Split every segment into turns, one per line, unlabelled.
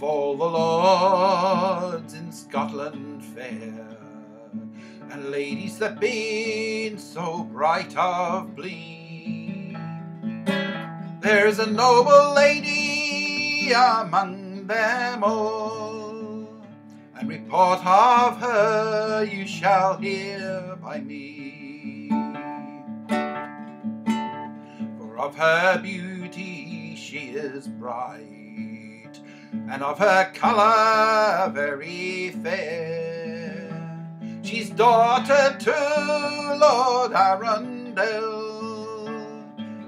of all the lords in Scotland fair, and ladies that been so bright of blee, there's a noble lady among them all, and report of her you shall hear by me. For of her beauty she is bright, and of her colour very fair. She's daughter to Lord Arundel,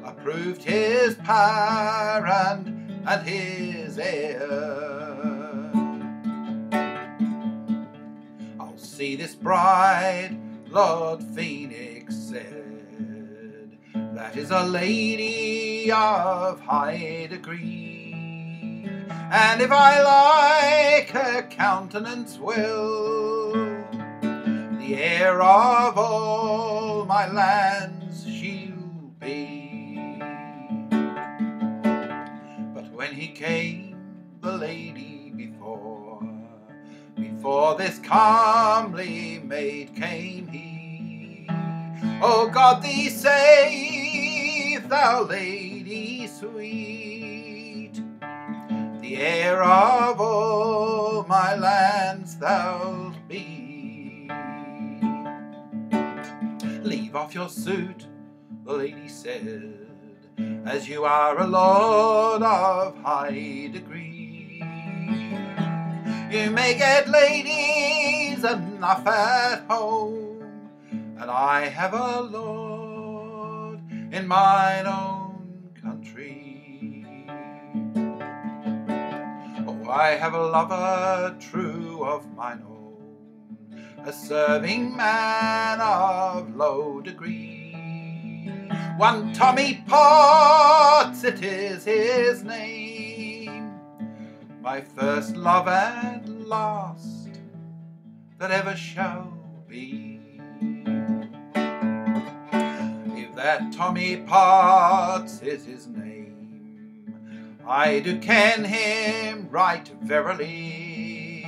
approved his parent and his heir. I'll see this bride, Lord Fenix said, that is a lady of high degree, and if I like her countenance well, the heir of all my lands she'll be. But when he came, the lady before this comely maid came he. O God, thee save, thou lady sweet, the heir of all my lands thou'lt be. Leave off your suit, the lady said, as you are a lord of high degree. You may get ladies enough at home, and I have a lord in mine own country. Oh, I have a lover true of mine own, a serving man of low degree. One Tommy Potts, it is his name, my first love and last that ever shall be. If that Tommy Potts is his name, I do ken him right verily.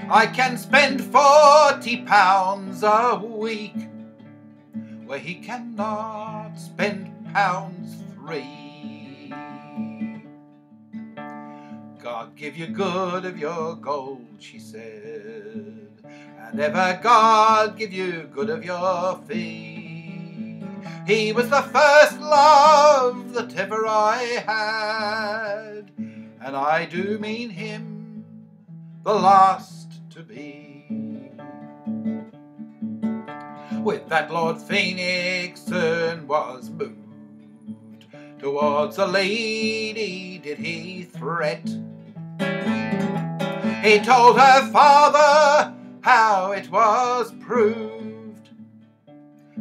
I can spend £40 a week where he cannot spend £3. God give you good of your gold, she said, and ever God give you good of your fee. He was the first love that ever I had, and I do mean him the last to be. With that Lord Fenix soon was moved, towards a lady did he threat. He told her father how it was proved,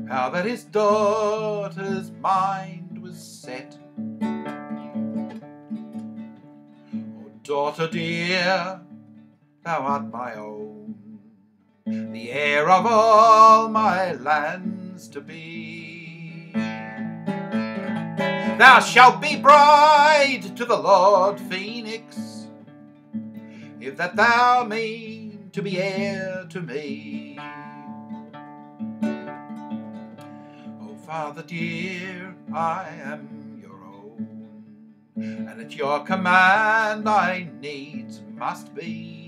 how that his daughter's mind was set. Oh, daughter dear, thou art my own, the heir of all my lands to be. Thou shalt be bride to the Lord Fenix, if that thou mean to be heir to me. Oh, father dear, I am your own, and at your command I needs must be.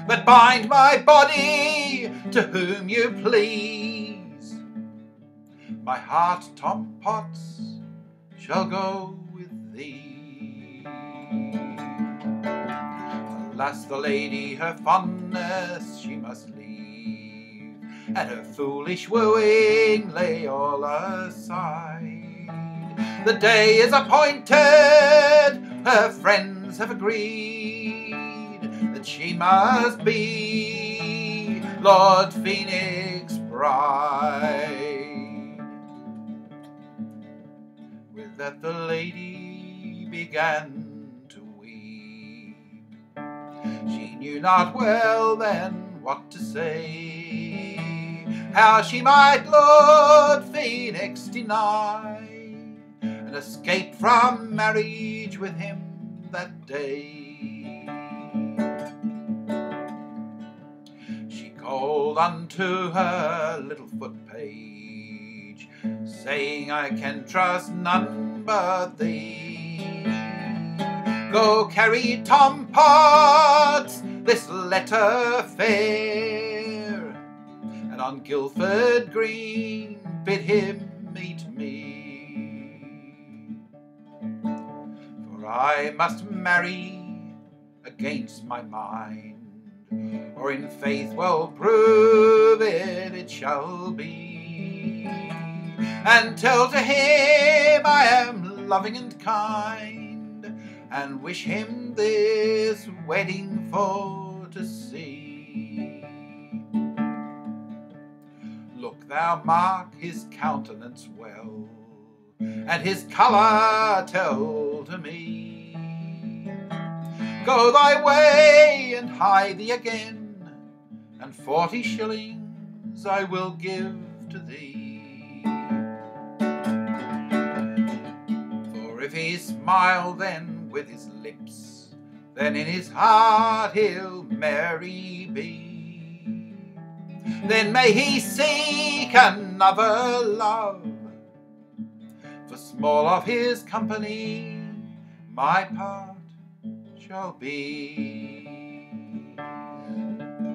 But bind my body to whom you please, my heart, Tom Potts, shall go with thee. Alas, the lady her fondness she must leave, and her foolish wooing lay all aside. The day is appointed, her friends have agreed, that she must be Lord Fenix' bride. With that the lady began to weep. She knew not well then what to say, how she might Lord Fenix deny, and escape from marriage with him that day. called unto her little footpage, saying, I can trust none but thee. Go carry Tom Potts this letter fair, and on Guildford Green bid him meet me. For I must marry against my mind, or in faith well prove it shall be, and tell to him I am loving and kind, and wish him this wedding for to see. Look thou mark his countenance well, and his colour tell to me. Go thy way and hide thee again, and 40 shillings I will give to thee. For if he smile then with his lips, then in his heart he'll merry be. Then may he seek another love, for small of his company my part shall be.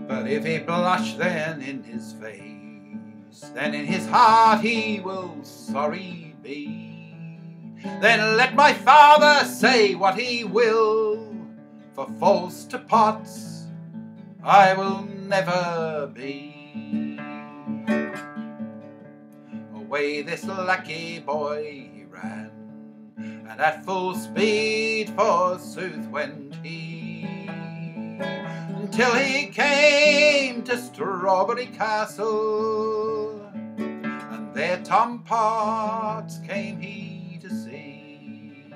But if he blush then in his face, then in his heart he will sorry be. Then let my father say what he will, for false to Potts I will never be. Away this lackey boy he ran, and at full speed forsooth went he, until he came to Strawberry Castle, and there Tom Potts came he to see.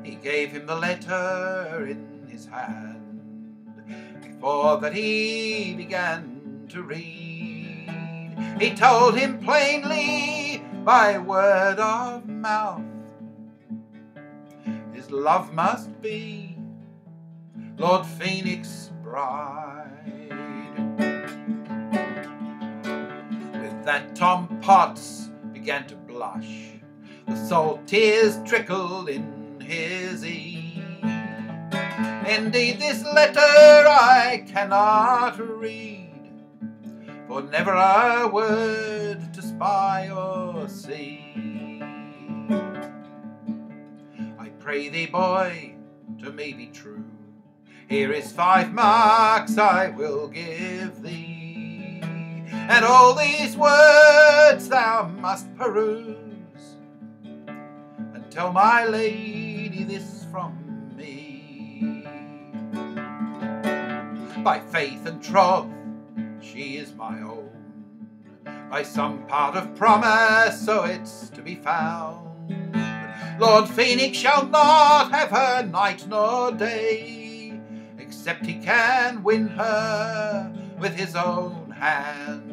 He gave him the letter in his hand, before that he began to read. He told him plainly by word of mouth his love must be Lord Fenix' bride. With that Tom Potts began to blush, the salt tears trickled in his eye. Indeed this letter I cannot read, for never a word to spy or see. I pray thee, boy, to me be true. Here is 5 marks I will give thee, and all these words thou must peruse, and tell my lady this from me. By faith and troth she is my own, by some part of promise so it's to be found. Lord Fenix shall not have her night nor day, except he can win her with his own hand.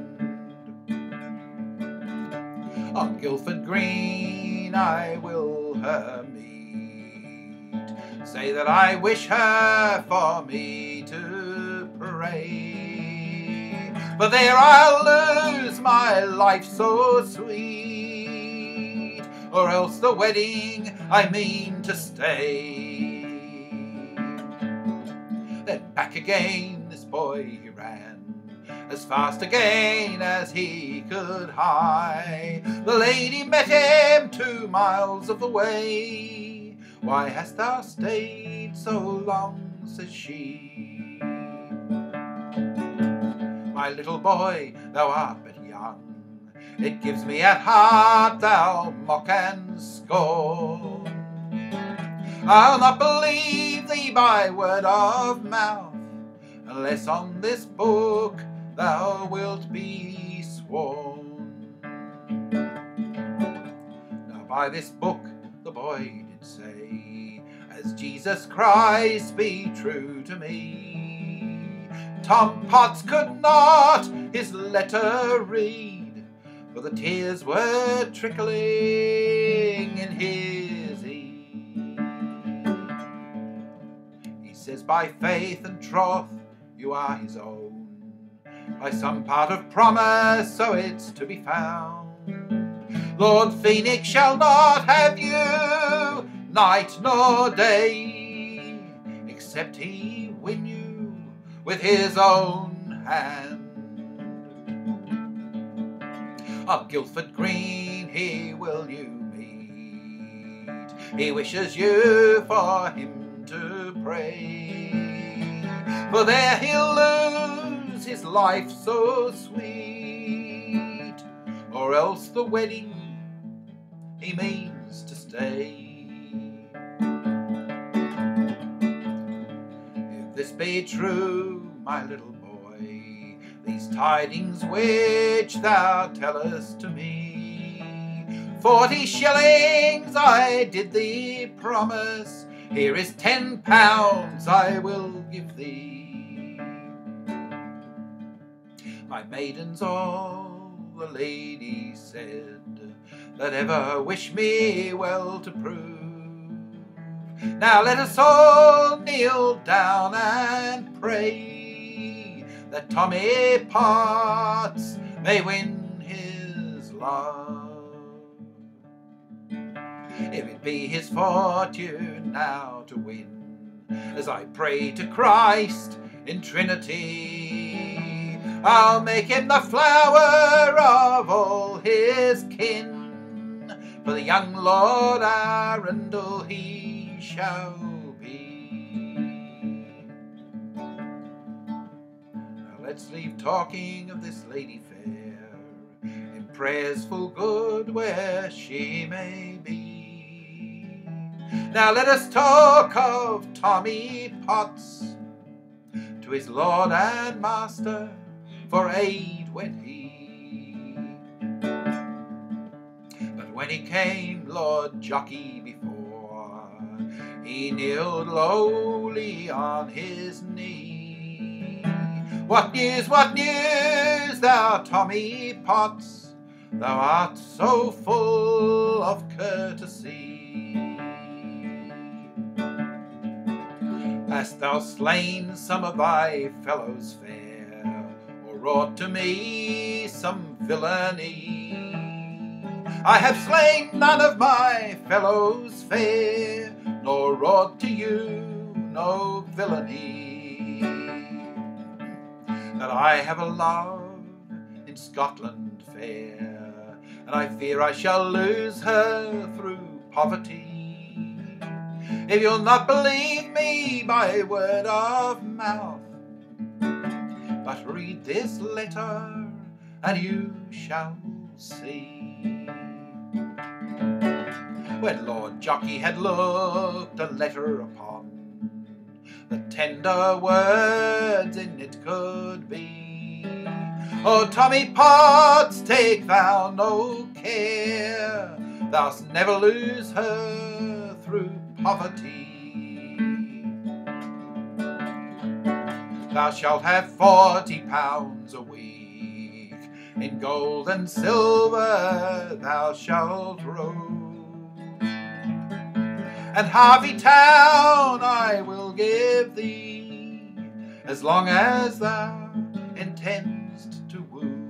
On Guildford Green I will her meet, say that I wish her for me to pray, for there I'll lose my life so sweet, or else the wedding I mean to stay. Then back again this boy he ran, as fast again as he could hie. The lady met him 2 miles of the way. Why hast thou stayed so long, says she. My little boy, thou art but young, it gives me at heart thou mock and scorn. I'll not believe thee by word of mouth, unless on this book thou wilt be sworn. Now by this book the boy did say, as Jesus Christ be true to me. Tom Potts could not his letter read, for the tears were trickling in his eye. He says, by faith and troth you are his own, by some part of promise, so it's to be found. Lord Fenix shall not have you night nor day, except he win you with his own hand. On Guildford Green he will you meet, he wishes you for him to pray, for there he'll lose his life so sweet, or else the wedding he means to stay. If this be true, my little boy, these tidings which thou tellest to me, 40 shillings I did thee promise, here is 10 pounds I will give thee. My maidens all, the lady said, that ever wish me well to prove. Now let us all kneel down and pray that Tommy Potts may win his love. If it be his fortune now to win, as I pray to Christ in Trinity, I'll make him the flower of all his kin, for the young Lord Arundel he shall be. Now let's leave talking of this lady fair, in prayers full good where she may be. Now let us talk of Tommy Potts, to his Lord and Master for aid went he. But when he came Lord Jockey before, he kneeled lowly on his knee. What news, thou Tommy Potts? Thou art so full of courtesy. Hast thou slain some of thy fellows fair, or wrought to me some villainy? I have slain none of my fellows fair, nor wrought to you no villainy. That I have a love in Scotland fair, and I fear I shall lose her through poverty. If you'll not believe me by word of mouth, but read this letter and you shall see. When Lord Jockey had looked a letter upon, the tender words in it could be, Oh Tommy Potts, take thou no care, thou'st never lose her through poverty. Thou shalt have 40 pounds a week, in gold and silver thou shalt rove, and Harvey Town I will give thee, as long as thou intend'st to woo.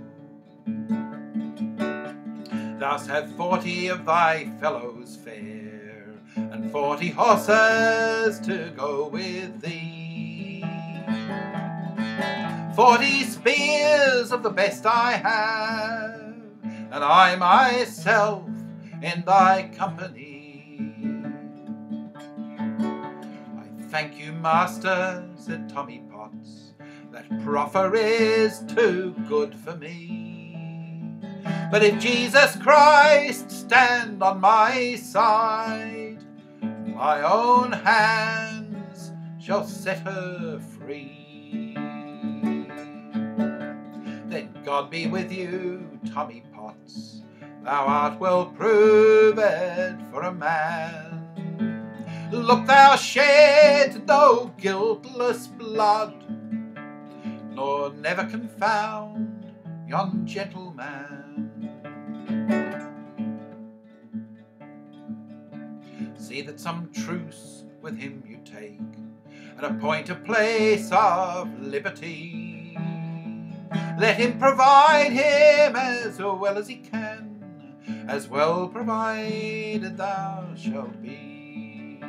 Thou'st have 40 of thy fellows fair, and 40 horses to go with thee, 40 spears of the best I have, and I myself in thy company. Thank you, master, said Tommy Potts, that proffer is too good for me. But if Jesus Christ stand on my side, my own hands shall set her free. Then God be with you, Tommy Potts, thou art well proved for a man. Look, thou shed no guiltless blood, nor never confound yon gentleman. See that some truce with him you take, and appoint a place of liberty. Let him provide him as well as he can, as well provided thou shalt be.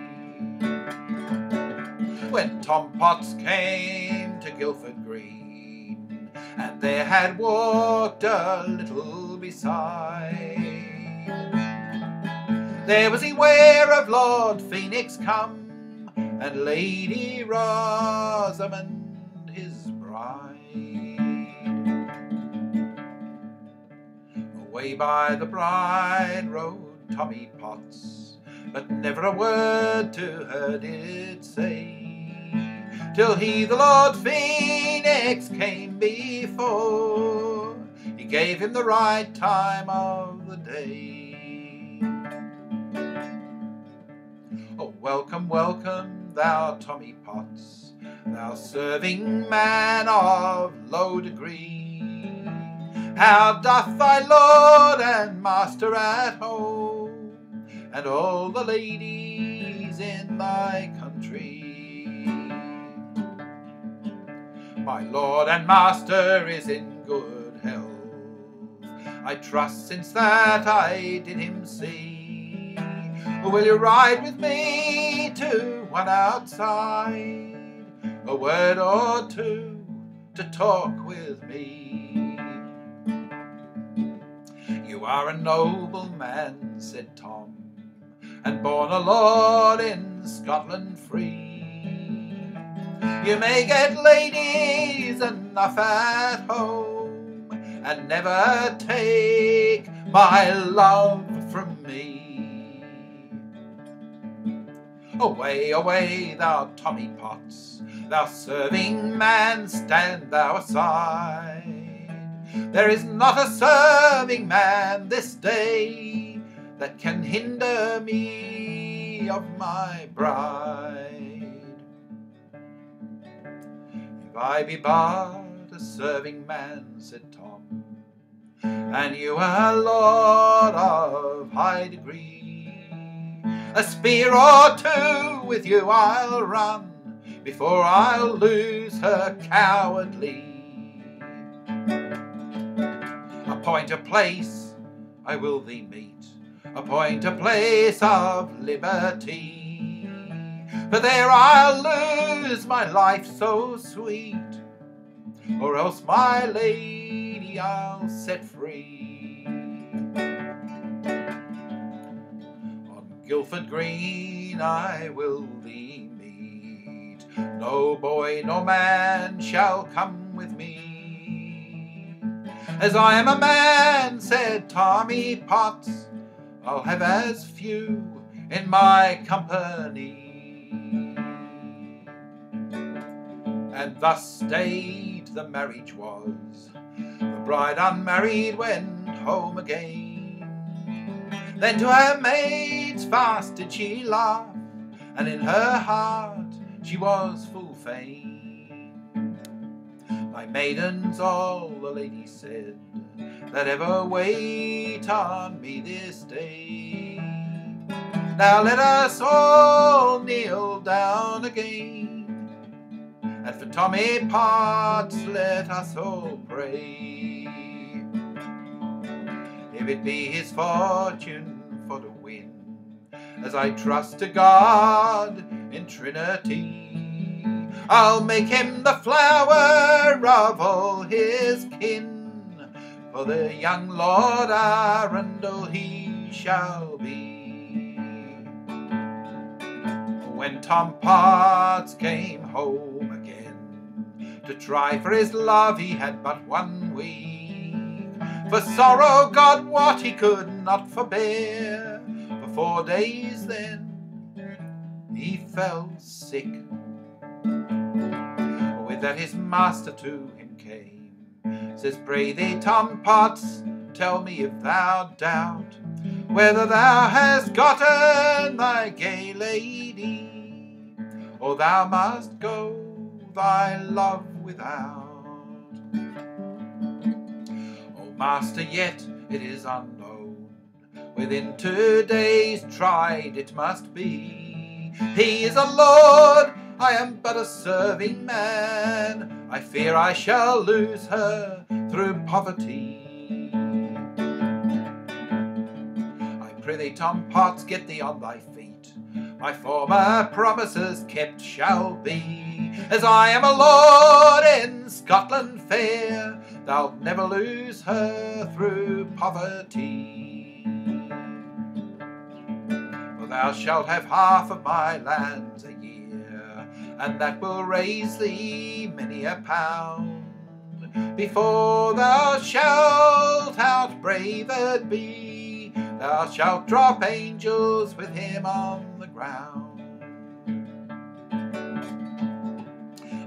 When Tom Potts came to Guildford Green, and there had walked a little beside, there was he ware of Lord Fenix come, and Lady Rosamond his bride. Away by the bride rode Tommy Potts, but never a word to her did say, till he, the Lord Fenix, came before. He gave him the right time of the day. Oh, welcome, welcome, thou Tommy Potts, thou serving man of low degree. How doth thy lord and master at home, and all the ladies in thy country? My lord and master is in good health, I trust, since that I did him see. Will you ride with me to one outside, a word or two to talk with me? You are a noble man, said Tom, and born a lord in Scotland free. You may get ladies enough at home, and never take my love from me. Away, away, thou Tommy Potts, thou serving man, stand thou aside. There is not a serving man this day that can hinder me of my bride. If I be but a serving man, said Tom, and you are lord of high degree, a spear or two with you I'll run, before I'll lose her cowardly. Appoint a place, I will thee meet, appoint a place of liberty, for there I'll lose my life so sweet, or else my lady I'll set free. On Guildford Green I will thee meet, no boy nor man shall come with me. As I am a man, said Tommy Potts, I'll have as few in my company. And thus stayed the marriage was. The bride unmarried went home again. Then to her maids fast did she laugh, and in her heart she was full fain. My maidens, all the ladies said, that ever wait on me this day. Now let us all kneel down again, and for Tommy Potts let us all pray. If it be his fortune for to win, as I trust to God in Trinity, I'll make him the flower of all his kin, for the young Lord Arundel he shall be. When Tom Potts came home again, to try for his love he had but 1 week, for sorrow God wot he could not forbear. For 4 days then he fell sick. With that his master to him came, says, pray thee, Tom Potts, tell me if thou doubt whether thou hast gotten thy gay lady, or thou must go thy love without. O master, yet it is unknown, within 2 days tried it must be. He is a lord I am but a serving man. I fear I shall lose her through poverty. I prithee, Tom Potts, get thee on thy feet. My former promises kept shall be. As I am a lord in Scotland fair, thou'lt never lose her through poverty. For thou shalt have half of my lands a year, and that will raise thee many a pound. Before thou shalt outbraved be, thou shalt drop angels with him on the ground.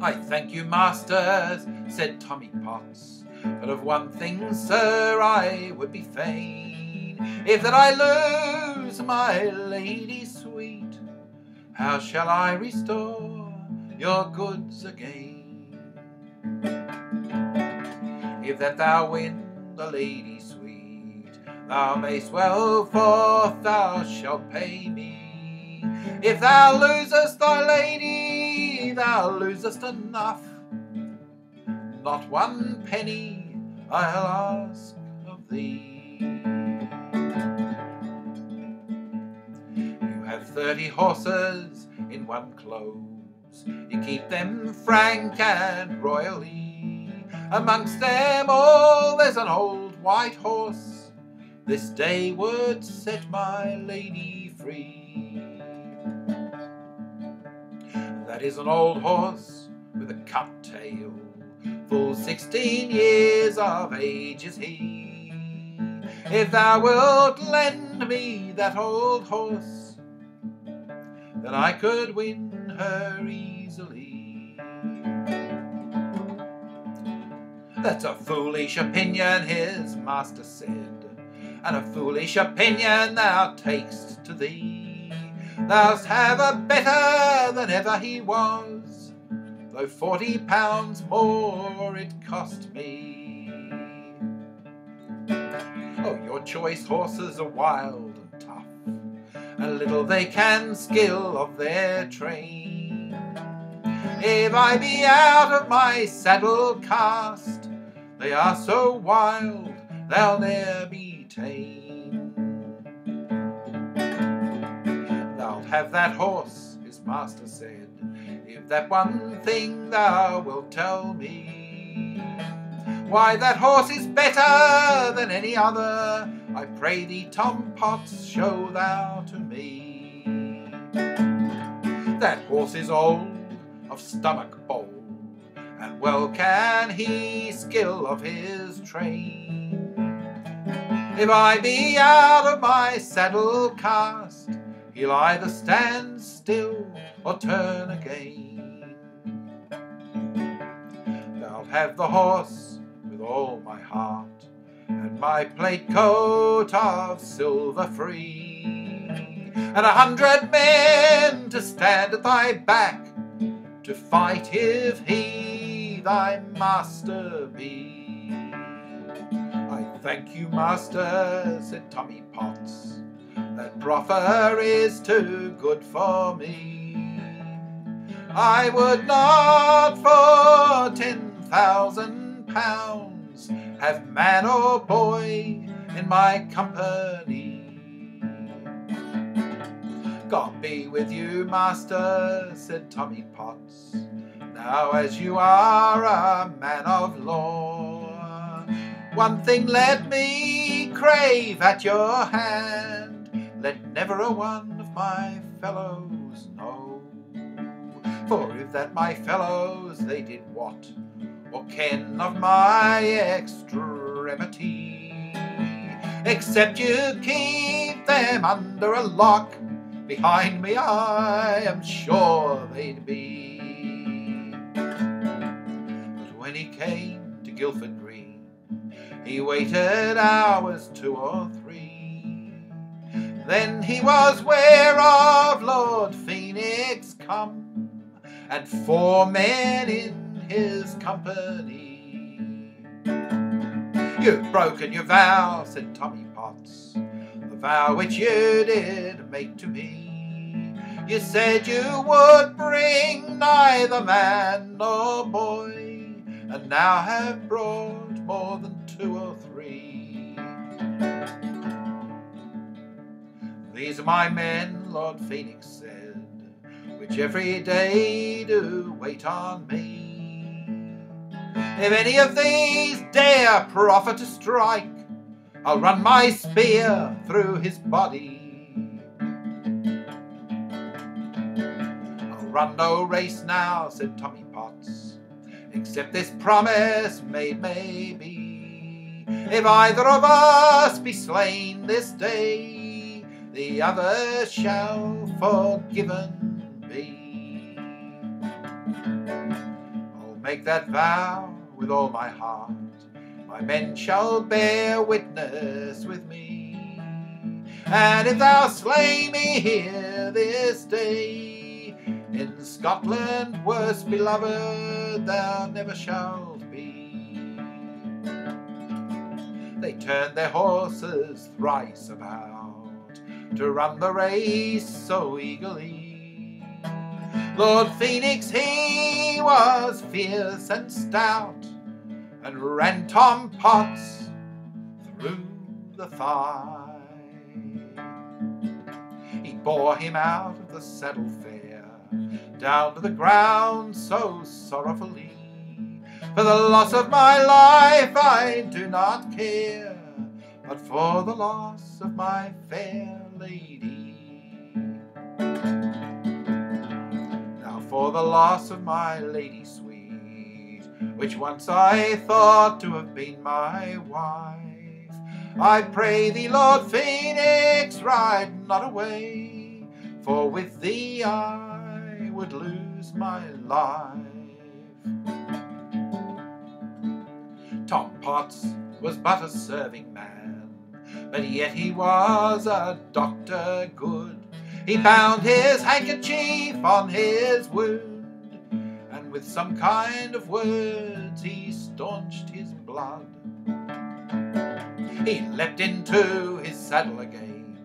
I thank you, masters, said Tommy Potts, but of one thing, sir, I would be fain, if that I lose my lady sweet, how shall I restore your goods again? If that thou win the lady sweet, thou mayst well forth thou shalt pay me. If thou losest thy lady, thou losest enough. Not 1 penny I'll ask of thee. You have 30 horses in one close, you keep them frank and royally. Amongst them all there's an old white horse, this day would set my lady free. That is an old horse with a cut tail, full 16 years of age is he. If thou wilt lend me that old horse, then I could win her easily. That's a foolish opinion, his master said, and a foolish opinion thou takest to thee. Thou'st have a better than ever he was, though 40 pounds more it cost me. Oh, your choice horses are wild and tough, and little they can skill of their train. If I be out of my saddle cast, they are so wild they'll ne'er be tame. Thou'lt have that horse, his master said, if that one thing thou wilt tell me. Why, that horse is better than any other, I pray thee, Tom Potts, show thou to me. That horse is old, of stomach bold, and well can he skill of his train. If I be out of my saddle cast, he'll either stand still or turn again. Thou'lt have the horse with all my heart, and my plate coat of silver free, and 100 men to stand at thy back, to fight if he thy master be. I thank you, master, said Tommy Potts, that proffer is too good for me. I would not for 10,000 pounds have man or boy in my company. God be with you, master, said Tommy Potts, now as you are a man of law. One thing let me crave at your hand, let never a one of my fellows know. For if that my fellows they did wot, or ken of my extremity, except you keep them under a lock, behind me I am sure they'd be. But when he came to Guildford Green, he waited hours 2 or 3. Then he was ware of Lord Fenix come, and 4 men in his company. You've broken your vow, said Tommy Potts, the vow which you did make to me. You said you would bring neither man nor boy, and now have brought more than 2 or 3. These are my men, Lord Fenix said, which every day do wait on me. If any of these dare proffer to strike, I'll run my spear through his body. I'll run no race now, said Tommy Potts, except this promise made may be. If either of us be slain this day, the other shall forgiven be. I'll make that vow with all my heart. My men shall bear witness with me. And if thou slay me here this day, in Scotland worst beloved thou never shalt be. They turned their horses thrice about to run the race so eagerly. Lord Fenix, he was fierce and stout, and ran Tom Potts through the thigh. He bore him out of the saddle fair, down to the ground so sorrowfully. For the loss of my life I do not care, but for the loss of my fair lady. Now for the loss of my lady sweet, which once I thought to have been my wife, I pray thee, Lord Fenix, ride not away, for with thee I would lose my life. Tom Potts was but a serving man, but yet he was a doctor good. He bound his handkerchief on his wound, and with some kind of words he staunched his blood. He leapt into his saddle again,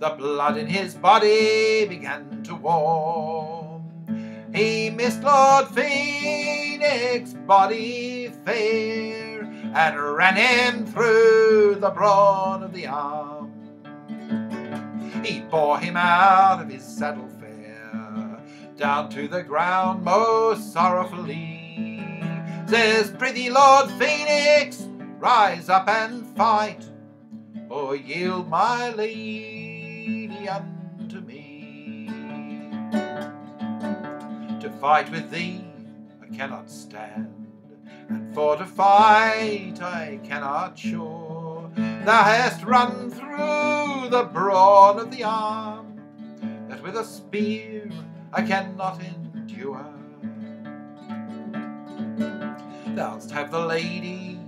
the blood in his body began to warm. He missed Lord Fenix' body fair, and ran him through the brawn of the arm. He bore him out of his saddle fair, down to the ground most sorrowfully. Says, prithee, Lord Fenix, rise up and fight, or yield my lady unto me. To fight with thee I cannot stand, and for to fight I cannot sure. Thou hast run through the brawn of the arm, that with a spear I cannot endure. Thou'st have the lady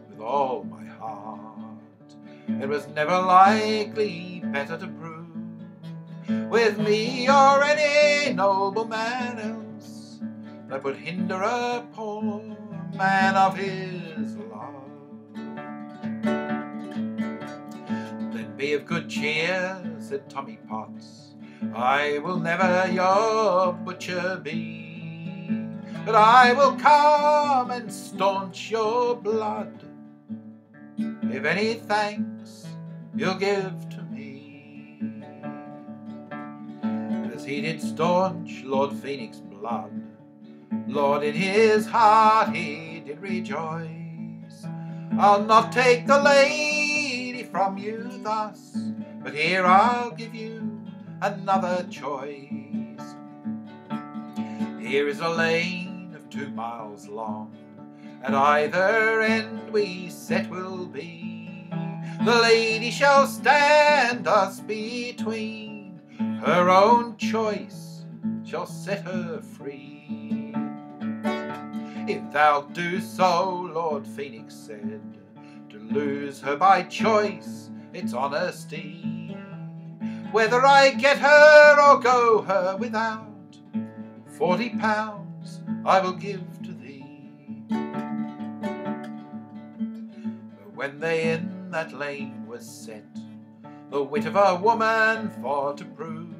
with all my heart, it was never likely better to prove, with me or any noble man else, that would hinder a poor man of his love. Then be of good cheer, said Tommy Potts, I will never your butcher be, but I will come and staunch your blood, if any thanks you'll give to me. As he did staunch Lord Fenix' blood, Lord, in his heart he did rejoice. I'll not take the lady from you thus, but here I'll give you another choice. Here is a lane of 2 miles long, at either end we set will be. The lady shall stand us between, her own choice shall set her free. If thou do so, Lord Fenix said, to lose her by choice, it's honesty. Whether I get her or go her without, £40 I will give to thee. But when they in that lane was set, the wit of a woman for to prove,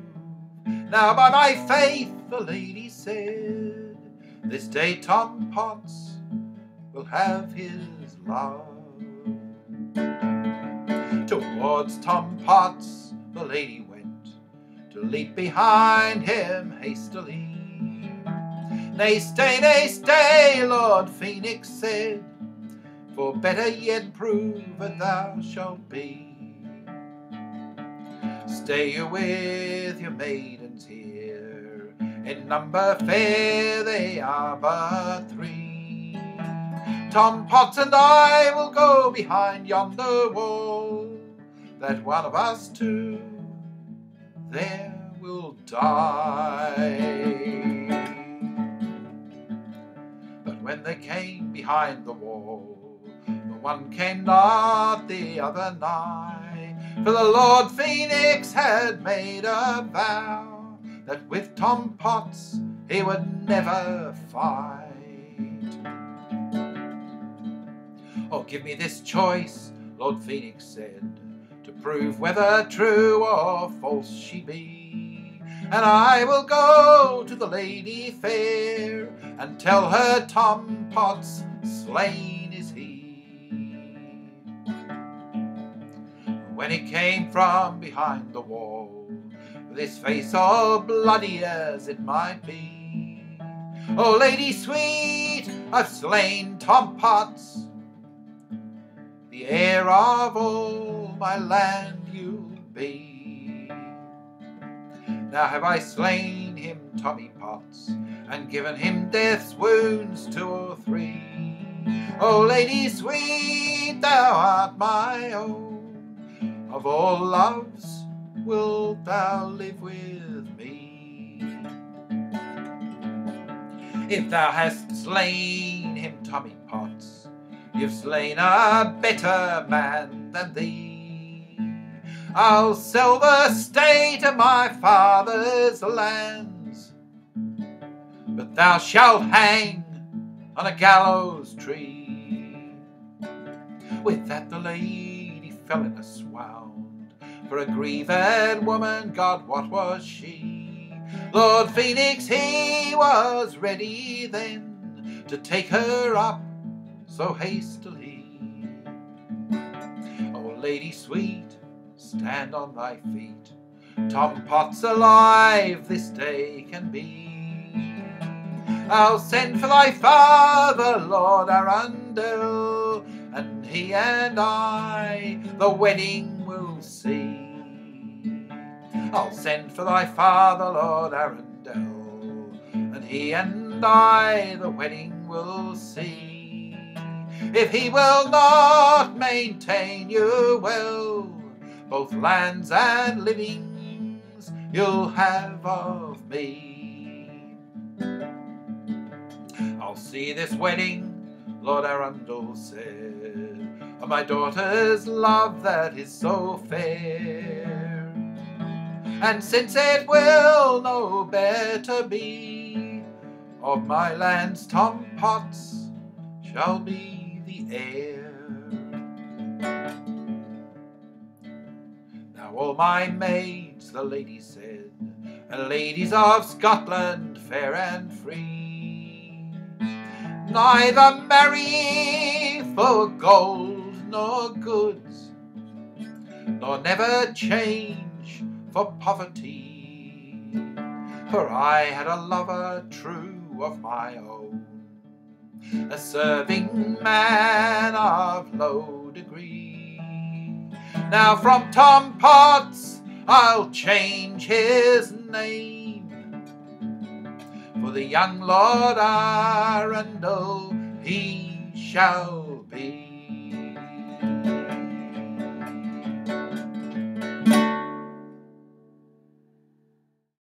Now by my faith, the lady said, this day Tom Potts will have his love. Towards Tom Potts the lady went, to leap behind him hastily. Nay, stay, Lord Fenix said, for better yet prove that thou shalt be. Stay you with your maidens here, in number fair they are but 3. Tom Potts and I will go behind yonder wall, that one of us two there will die. But when they came behind the wall, the one came not, the other nigh, for the Lord Fenix had made a vow that with Tom Potts he would never fight. Oh, give me this choice, Lord Fenix said, to prove whether true or false she be, and I will go to the lady fair, and tell her Tom Potts slain is he. When he came from behind the wall, with his face all bloody as it might be, oh lady sweet, I've slain Tom Potts, the heir of all my land you'll be. Now have I slain him, Tommy Potts, and given him death's wounds 2 or 3. Oh lady sweet, thou art my own, of all loves wilt thou live with me. If thou hast slain him, Tommy Potts, you've slain a better man than thee. I'll sell the state of my father's lands, but thou shalt hang on a gallows tree. With that the lady fell in a swound, for a grieved woman, God, what was she? Lord Fenix, he was ready then to take her up so hastily. Oh lady sweet, stand on thy feet, Tom Potts alive this day can be. I'll send for thy father, Lord Arundel, and he and I the wedding will see. I'll send for thy father, Lord Arundel, and he and I the wedding will see. If he will not maintain you well, both lands and livings you'll have of me. I'll see this wedding, Lord Arundel said, of my daughter's love that is so fair. And since it will no better be, of my lands Tom Potts shall be the heir. Now all my maids, the lady said, and ladies of Scotland fair and free, neither marry for gold nor goods, nor never change for poverty, for I had a lover true of my own, a serving man of low degree. Now from Tom Potts I'll change his name, for the young Lord Arundel he shall